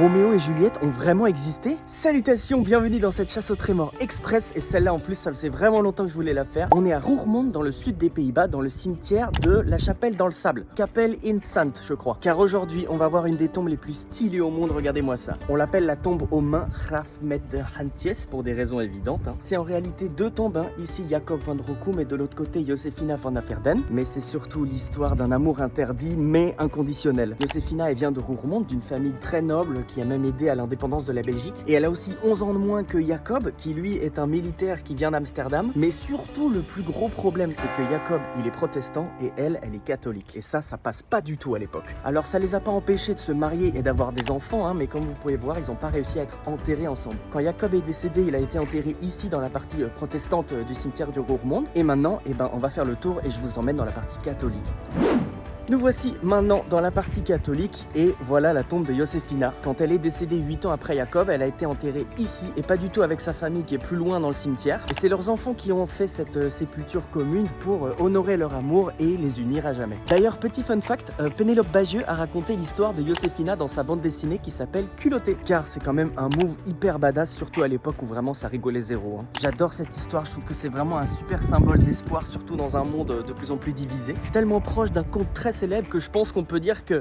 Roméo et Juliette ont vraiment existé? Salutations, bienvenue dans cette chasse au trésor express, et celle-là en plus ça faisait vraiment longtemps que je voulais la faire. On est à Roermond dans le sud des Pays-Bas, dans le cimetière de la Chapelle dans le Sable, Kapel in Sand je crois. Car aujourd'hui on va voir une des tombes les plus stylées au monde, regardez-moi ça. On l'appelle la tombe aux mains Graf met de Handjes pour des raisons évidentes. C'est en réalité deux tombes, ici Jacob van Rokum et de l'autre côté Josefina van Averden. Mais c'est surtout l'histoire d'un amour interdit mais inconditionnel. Josefina elle vient de Roermond, d'une famille très noble qui a même aidé à l'indépendance de la Belgique. Et elle a aussi 11 ans de moins que Jacob, qui lui est un militaire qui vient d'Amsterdam. Mais surtout le plus gros problème, c'est que Jacob il est protestant et elle est catholique. Et ça passe pas du tout à l'époque. Alors ça les a pas empêchés de se marier et d'avoir des enfants, mais comme vous pouvez voir, ils ont pas réussi à être enterrés ensemble. Quand Jacob est décédé, il a été enterré ici dans la partie protestante du cimetière de Roermond. Et maintenant, on va faire le tour et je vous emmène dans la partie catholique. Nous voici maintenant dans la partie catholique et voilà la tombe de Josefina. Quand elle est décédée 8 ans après Jacob, elle a été enterrée ici et pas du tout avec sa famille qui est plus loin dans le cimetière. Et c'est leurs enfants qui ont fait cette sépulture commune pour honorer leur amour et les unir à jamais. D'ailleurs, petit fun fact, Pénélope Bagieux a raconté l'histoire de Josefina dans sa bande dessinée qui s'appelle Culotté. Car c'est quand même un move hyper badass, surtout à l'époque où vraiment ça rigolait zéro. J'adore cette histoire, je trouve que c'est vraiment un super symbole d'espoir, surtout dans un monde de plus en plus divisé. Tellement proche d'un conte très célèbre que je pense qu'on peut dire que